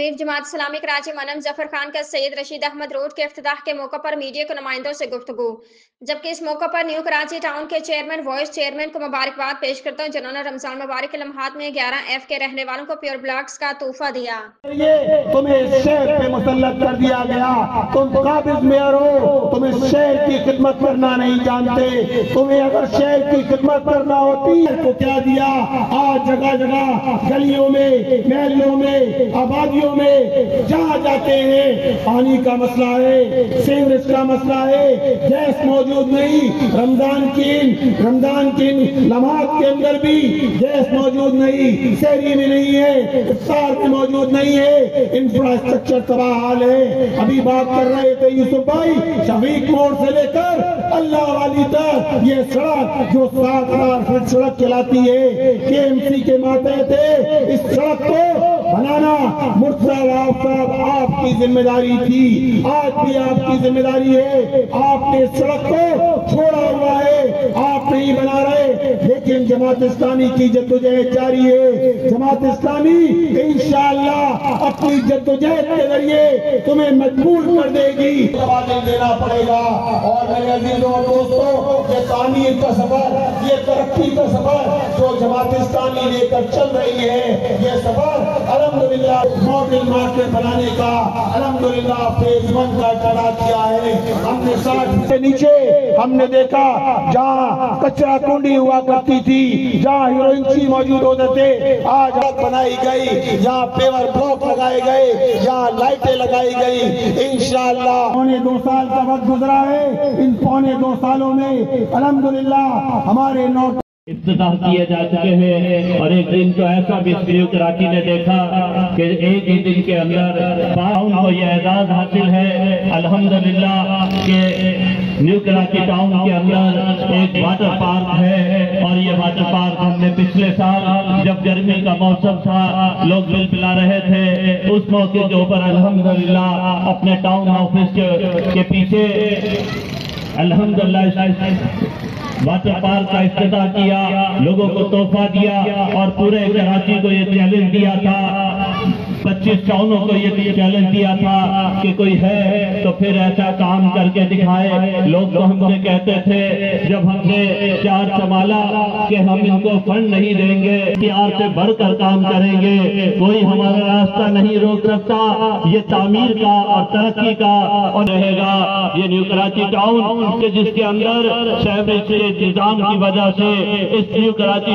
अमीर जमात इस्लामी कराची मनम जफर खान का सैयद रशीद अहमद रोड के इफ्तिताह के मौके पर मीडिया के नुमाइंदों से गुफ्तगू। जबकि इस मौके पर न्यू कराची टाउन के चेयरमैन वाइस चेयरमैन को मुबारकबाद पेश करते हैं, जिन्होंने रमजान मुबारक के लम्हात में 11F के रहने वालों को प्योर ब्लॉक्स का तोहफा दिया। तुम्हें शहर पे मुसल्लत कर दिया गया, तुम काबिज मेयर हो, तुम्हें शहर की खिदमत करना नहीं जानते। तुम्हें अगर शहर की खिदमत करना होती तो क्या दिया। आज जगह जगह गलियों में, महलों में, आबादियों में जहाँ जाते हैं पानी का मसला है, सीवरेज का मसला है, गैस मौजूद नहीं। रमजान की नमाज के अंदर भी गैस मौजूद नहीं, शहरी में नहीं है, इफ्तार में मौजूद नहीं है, इंफ्रास्ट्रक्चर तबाह हाल है। अभी बात कर रहे थे यूसुफ भाई, शफीक मोड़ से लेकर अल्लाह वाली तक ये सड़क जो 7,000 फीट सड़क चलाती है, KMC के मातहत है, इस सड़क को बनाना मुर्तजा साहब आपकी जिम्मेदारी थी, आज भी आपकी जिम्मेदारी है। आपने सड़क को छोड़ा हुआ है, आप नहीं बना रहे, लेकिन जमात इस्लामी की जद्दोजहद जारी है। जमात इस्लामी इंशाअल्लाह अपनी जद्दोजहद के जरिए तुम्हें मजबूर कर देगी, देना पड़ेगा। और मेरे अजीजों और दोस्तों, ये तामीर का सफर, ये तरक्की का सफर जो जमात इस्लामी लेकर चल रही है, ये सफर अल्हम्दुलिल्लाह मॉडल मार्केट बनाने का अल्हम्दुलिल्लाह फेज 1 का कड़ा किया है। हमने 60 से नीचे हमने देखा जहाँ कचरा कुंडी हुआ करती थी, जहाँ हीरोइनची मौजूद होते थे, आज बनाई गई, यहाँ पेवर ब्लॉक लगाए गए, यहाँ लाइटें लगाई गई। इंशाअल्लाह पौने 2 साल का वक्त गुजरा है, इन पौने 2 सालों में अल्हम्दुलिल्लाह हमारे नोट इफ्तिताह किए जा चुके हैं। और एक दिन तो ऐसा भी न्यू कराची ने देखा कि एक ही दिन के अंदर टाउन को यह एजाज हासिल है अल्हम्दुलिल्लाह के न्यू कराची टाउन के अंदर एक वाटर पार्क है। और ये वाटर पार्क हमने पिछले साल जब गर्मी का मौसम था, लोग बिल पिला रहे थे, उस मौके के ऊपर अल्हम्दुलिल्लाह अपने टाउन ऑफिस के पीछे अल्हम्दुलिल्लाह वाटर पार्क का इफ्तिताह किया, लोगों को तोहफा दिया और पूरे कराची को ये चैलेंज दिया था, 25 टाउनों को ये चैलेंज दिया था कि कोई है तो फिर ऐसा काम करके दिखाए। लोग तो हमसे कहते थे जब हमने 4 संभाला कि हम इनको फंड नहीं देंगे, प्यार से बढ़कर काम करेंगे, कोई हमारा रास्ता नहीं रोक सकता। ये तामीर का और तरक्की का और रहेगा ये न्यू कराची टाउन के जिसके अंदर शहरी निजाम की वजह से इस न्यू कराची